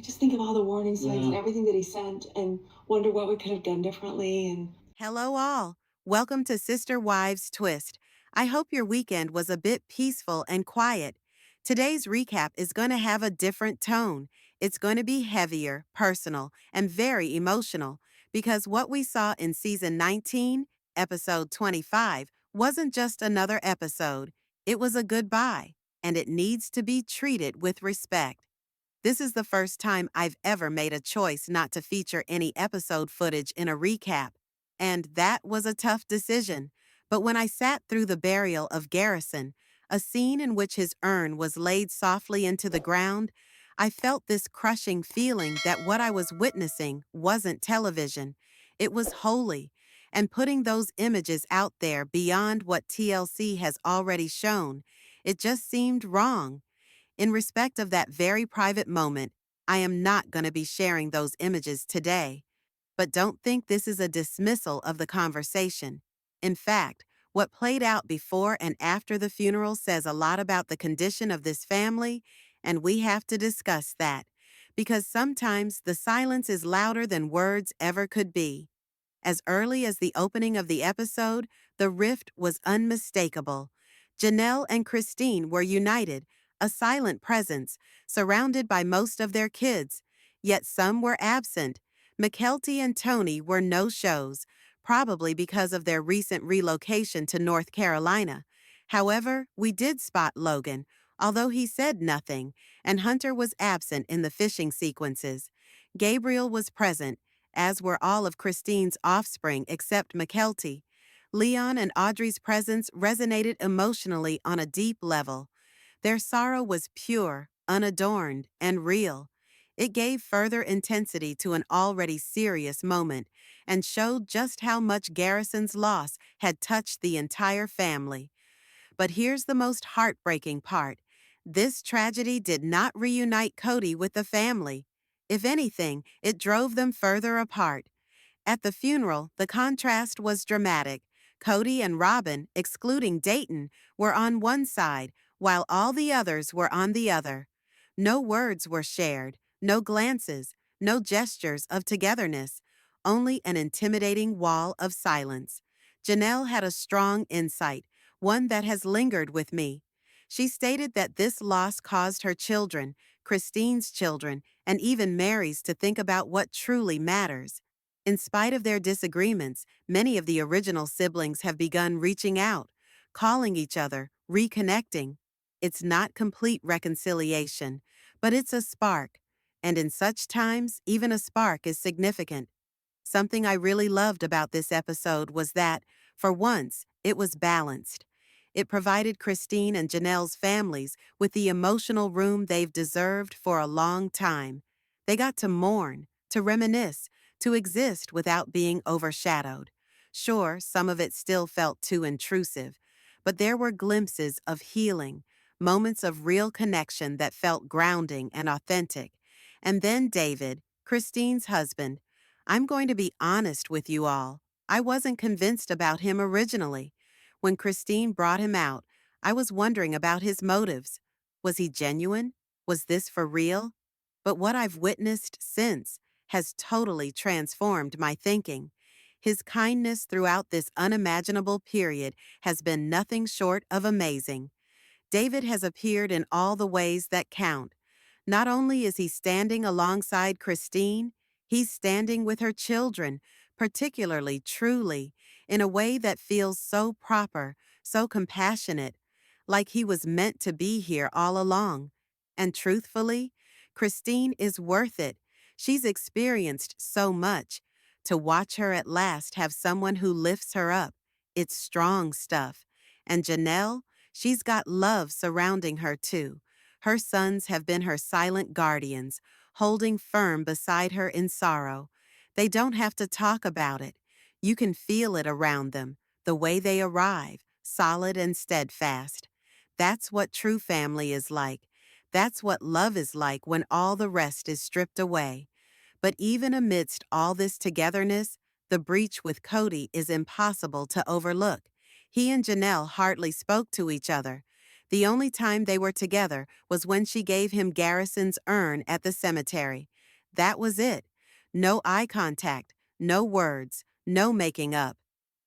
I just think of all the warning signs and everything that he sent and wonder what we could have done differently. And Hello, all. Welcome to Sister Wives Twist. I hope your weekend was a bit peaceful and quiet. Today's recap is going to have a different tone. It's going to be heavier, personal, and very emotional because what we saw in season 19, episode 25, wasn't just another episode. It was a goodbye, and it needs to be treated with respect. This is the first time I've ever made a choice not to feature any episode footage in a recap, and that was a tough decision. But when I sat through the burial of Garrison, a scene in which his urn was laid softly into the ground, I felt this crushing feeling that what I was witnessing wasn't television. It was holy, and putting those images out there beyond what TLC has already shown, it just seemed wrong. In respect of that very private moment, I am not going to be sharing those images today. But don't think this is a dismissal of the conversation. In fact, what played out before and after the funeral says a lot about the condition of this family, and we have to discuss that. Because sometimes the silence is louder than words ever could be. As early as the opening of the episode, the rift was unmistakable. Janelle and Christine were united, a silent presence, surrounded by most of their kids. Yet some were absent. McKelty and Tony were no-shows, probably because of their recent relocation to North Carolina. However, we did spot Logan, although he said nothing, and Hunter was absent in the fishing sequences. Gabriel was present, as were all of Christine's offspring except McKelty. Leon and Audrey's presence resonated emotionally on a deep level. Their sorrow was pure, unadorned, and real. It gave further intensity to an already serious moment and showed just how much Garrison's loss had touched the entire family. But here's the most heartbreaking part. This tragedy did not reunite Kody with the family. If anything, it drove them further apart. At the funeral, the contrast was dramatic. Kody and Robyn, excluding Dayton, were on one side, while all the others were on the other. No words were shared, no glances, no gestures of togetherness, only an intimidating wall of silence. Janelle had a strong insight, one that has lingered with me. She stated that this loss caused her children, Christine's children, and even Meri's to think about what truly matters. In spite of their disagreements, many of the original siblings have begun reaching out, calling each other, reconnecting. It's not complete reconciliation, but it's a spark, and in such times, even a spark is significant. Something I really loved about this episode was that, for once, it was balanced. It provided Christine and Janelle's families with the emotional room they've deserved for a long time. They got to mourn, to reminisce, to exist without being overshadowed. Sure, some of it still felt too intrusive, but there were glimpses of healing, moments of real connection that felt grounding and authentic. And then David, Christine's husband. I'm going to be honest with you all. I wasn't convinced about him originally. When Christine brought him out, I was wondering about his motives. Was he genuine? Was this for real? But what I've witnessed since has totally transformed my thinking. His kindness throughout this unimaginable period has been nothing short of amazing. David has appeared in all the ways that count. Not only is he standing alongside Christine, he's standing with her children, particularly truly, in a way that feels so proper, so compassionate, like he was meant to be here all along. And truthfully, Christine is worth it. She's experienced so much. To watch her at last have someone who lifts her up, it's strong stuff. And Janelle, she's got love surrounding her too. Her sons have been her silent guardians, holding firm beside her in sorrow. They don't have to talk about it. You can feel it around them, the way they arrive, solid and steadfast. That's what true family is like. That's what love is like when all the rest is stripped away. But even amidst all this togetherness, the breach with Kody is impossible to overlook. He and Janelle hardly spoke to each other. The only time they were together was when she gave him Garrison's urn at the cemetery. That was it. No eye contact, no words, no making up.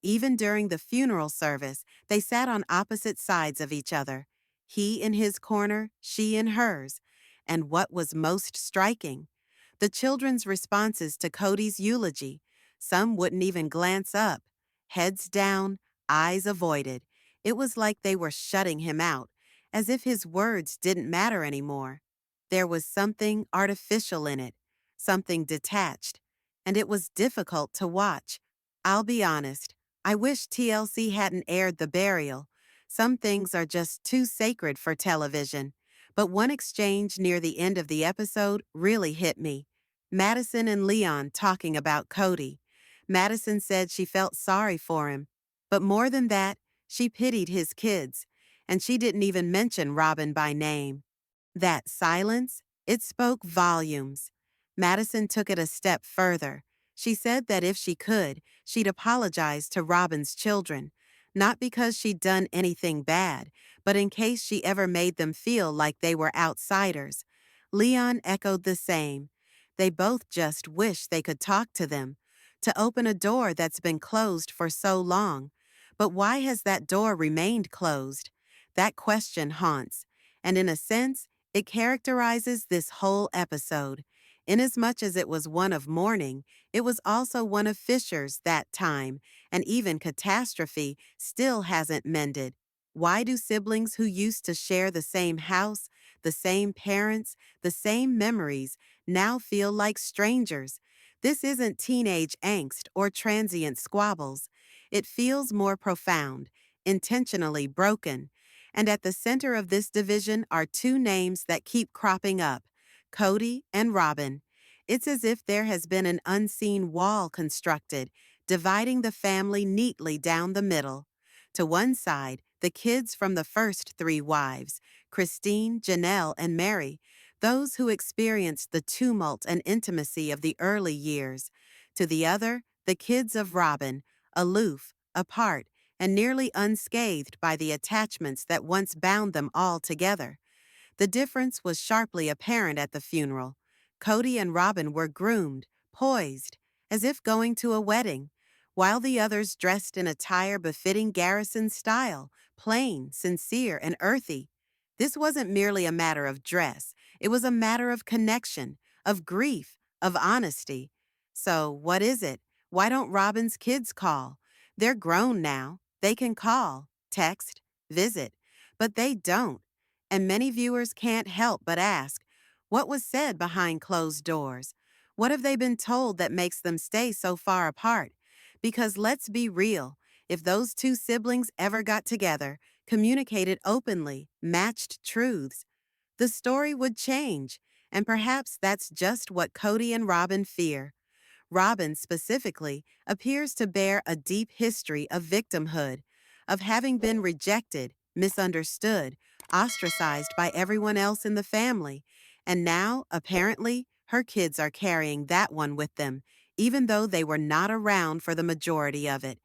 Even during the funeral service, they sat on opposite sides of each other. He in his corner, she in hers. And what was most striking? The children's responses to Kody's eulogy. Some wouldn't even glance up. Heads down, eyes avoided. It was like they were shutting him out, as if his words didn't matter anymore. There was something artificial in it, something detached, and it was difficult to watch. I'll be honest, I wish TLC hadn't aired the burial. Some things are just too sacred for television. But one exchange near the end of the episode really hit me. Madison and Leon talking about Kody. Madison said she felt sorry for him. But more than that, she pitied his kids. And she didn't even mention Robyn by name. That silence, it spoke volumes. Madison took it a step further. She said that if she could, she'd apologize to Robyn's children, not because she'd done anything bad, but in case she ever made them feel like they were outsiders. Leon echoed the same. They both just wish they could talk to them, to open a door that's been closed for so long. But why has that door remained closed? That question haunts, and in a sense, it characterizes this whole episode. Inasmuch as it was one of mourning, it was also one of fissures that time, and even catastrophe still hasn't mended. Why do siblings who used to share the same house, the same parents, the same memories, now feel like strangers? This isn't teenage angst or transient squabbles. It feels more profound, intentionally broken. And at the center of this division are two names that keep cropping up: Kody and Robyn. It's as if there has been an unseen wall constructed, dividing the family neatly down the middle. To one side, the kids from the first three wives, Christine, Janelle, and Meri, those who experienced the tumult and intimacy of the early years. To the other, the kids of Robyn, aloof, apart, and nearly unscathed by the attachments that once bound them all together. The difference was sharply apparent at the funeral. Kody and Robyn were groomed, poised, as if going to a wedding, while the others dressed in attire befitting Garrison's style, plain, sincere, and earthy. This wasn't merely a matter of dress, it was a matter of connection, of grief, of honesty. So, what is it? Why don't Robyn's kids call? They're grown now. They can call, text, visit, but they don't. And many viewers can't help but ask, what was said behind closed doors? What have they been told that makes them stay so far apart? Because let's be real, if those two siblings ever got together, communicated openly, matched truths, the story would change. And perhaps that's just what Kody and Robyn fear. Robyn, specifically, appears to bear a deep history of victimhood, of having been rejected, misunderstood, ostracized by everyone else in the family. And now, apparently, her kids are carrying that one with them, even though they were not around for the majority of it.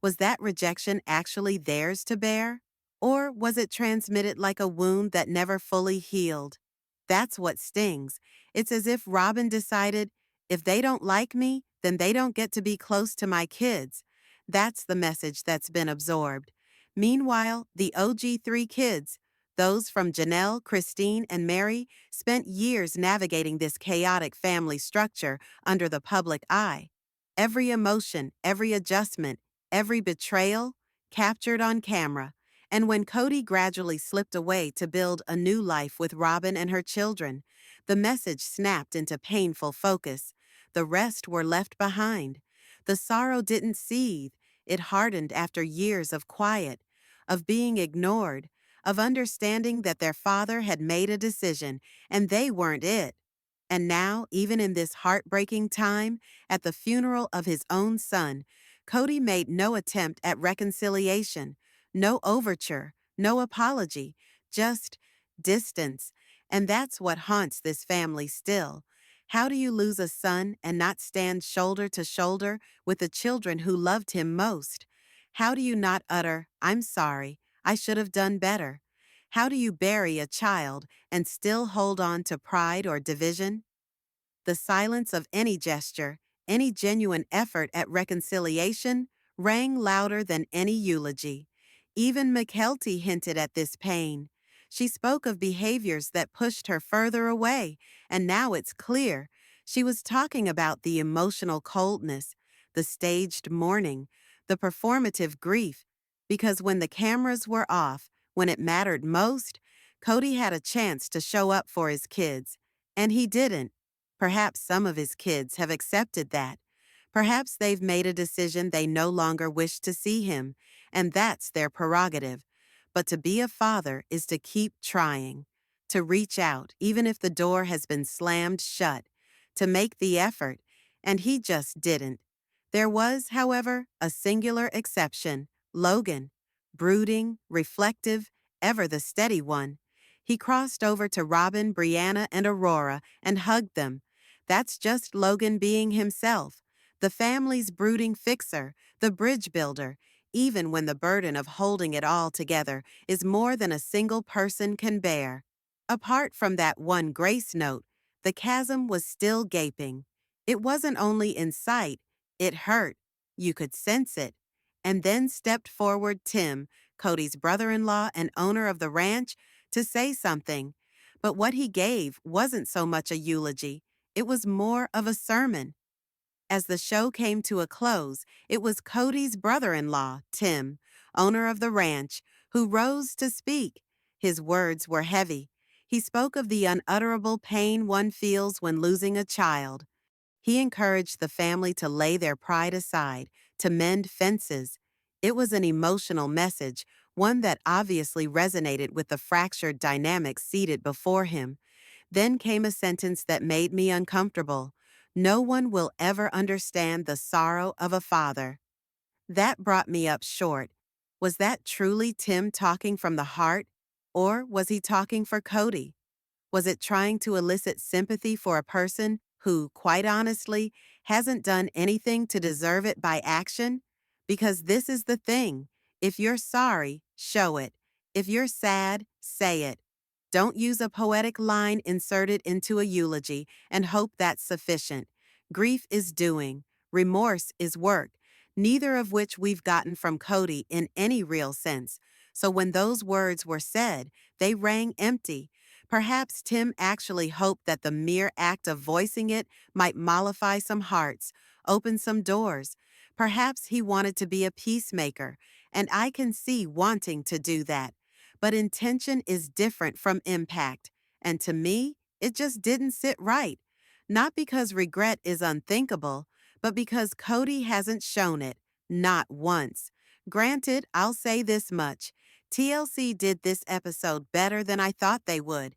Was that rejection actually theirs to bear? Or was it transmitted like a wound that never fully healed? That's what stings. It's as if Robyn decided, if they don't like me, then they don't get to be close to my kids. That's the message that's been absorbed. Meanwhile, the OG3 kids, those from Janelle, Christine, and Meri, spent years navigating this chaotic family structure under the public eye. Every emotion, every adjustment, every betrayal captured on camera. And when Kody gradually slipped away to build a new life with Robyn and her children, the message snapped into painful focus. The rest were left behind. The sorrow didn't seethe. It hardened after years of quiet, of being ignored, of understanding that their father had made a decision and they weren't it. And now, even in this heartbreaking time, at the funeral of his own son, Kody made no attempt at reconciliation, no overture, no apology, just distance. And that's what haunts this family still. How do you lose a son and not stand shoulder to shoulder with the children who loved him most? How do you not utter, "I'm sorry, I should have done better"? How do you bury a child and still hold on to pride or division? The silence of any gesture, any genuine effort at reconciliation, rang louder than any eulogy. Even McKelty hinted at this pain. She spoke of behaviors that pushed her further away, and now it's clear. She was talking about the emotional coldness, the staged mourning, the performative grief, because when the cameras were off, when it mattered most, Kody had a chance to show up for his kids, and he didn't. Perhaps some of his kids have accepted that. Perhaps they've made a decision they no longer wish to see him, and that's their prerogative. But to be a father is to keep trying, to reach out even if the door has been slammed shut, to make the effort, and he just didn't. There was, however, a singular exception, Logan. Brooding, reflective, ever the steady one. He crossed over to Robyn, Brianna, and Aurora and hugged them. That's just Logan being himself, the family's brooding fixer, the bridge builder, even when the burden of holding it all together is more than a single person can bear. Apart from that one grace note, the chasm was still gaping. It wasn't only in sight, it hurt. You could sense it. And then stepped forward Tim, Kody's brother-in-law and owner of the ranch, to say something. But what he gave wasn't so much a eulogy. It was more of a sermon. As the show came to a close, it was Kody's brother-in-law, Tim, owner of the ranch, who rose to speak. His words were heavy. He spoke of the unutterable pain one feels when losing a child. He encouraged the family to lay their pride aside, to mend fences. It was an emotional message, one that obviously resonated with the fractured dynamic seated before him. Then came a sentence that made me uncomfortable. No one will ever understand the sorrow of a father. That brought me up short. Was that truly Tim talking from the heart? Or was he talking for Kody? Was it trying to elicit sympathy for a person who, quite honestly, hasn't done anything to deserve it by action? Because this is the thing. If you're sorry, show it. If you're sad, say it. Don't use a poetic line inserted into a eulogy and hope that's sufficient. Grief is doing. Remorse is work, neither of which we've gotten from Kody in any real sense. So when those words were said, they rang empty. Perhaps Tim actually hoped that the mere act of voicing it might mollify some hearts, open some doors. Perhaps he wanted to be a peacemaker, and I can see wanting to do that. But intention is different from impact, and to me, it just didn't sit right. Not because regret is unthinkable, but because Kody hasn't shown it, not once. Granted, I'll say this much. TLC did this episode better than I thought they would.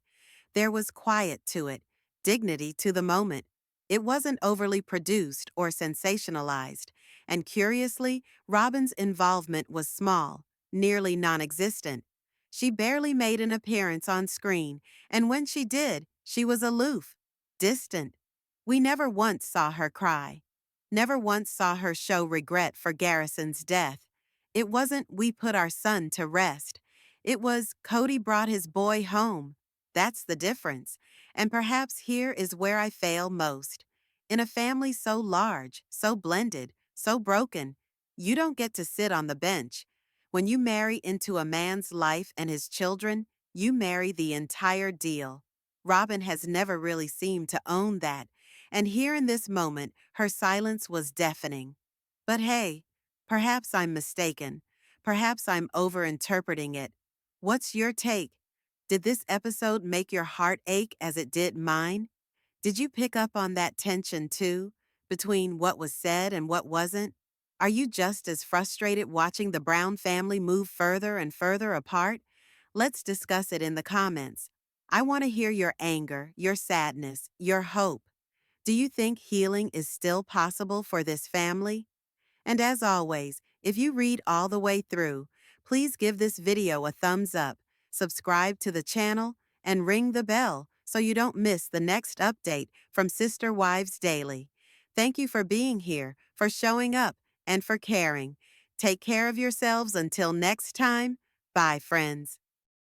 There was quiet to it, dignity to the moment. It wasn't overly produced or sensationalized, and curiously, Robyn's involvement was small, nearly non-existent. She barely made an appearance on screen, and when she did, she was aloof, distant. We never once saw her cry. Never once saw her show regret for Garrison's death. It wasn't "we put our son to rest." It was "Kody brought his boy home." That's the difference. And perhaps here is where I fail most. In a family so large, so blended, so broken, you don't get to sit on the bench. When you marry into a man's life and his children, you marry the entire deal. Robyn has never really seemed to own that, and here in this moment, her silence was deafening. But hey, perhaps I'm mistaken. Perhaps I'm overinterpreting it. What's your take? Did this episode make your heart ache as it did mine? Did you pick up on that tension too, between what was said and what wasn't? Are you just as frustrated watching the Brown family move further and further apart? Let's discuss it in the comments. I want to hear your anger, your sadness, your hope. Do you think healing is still possible for this family? And as always, if you read all the way through, please give this video a thumbs up, subscribe to the channel, and ring the bell so you don't miss the next update from Sister Wives Daily. Thank you for being here, for showing up, and for caring. Take care of yourselves until next time. Bye, friends.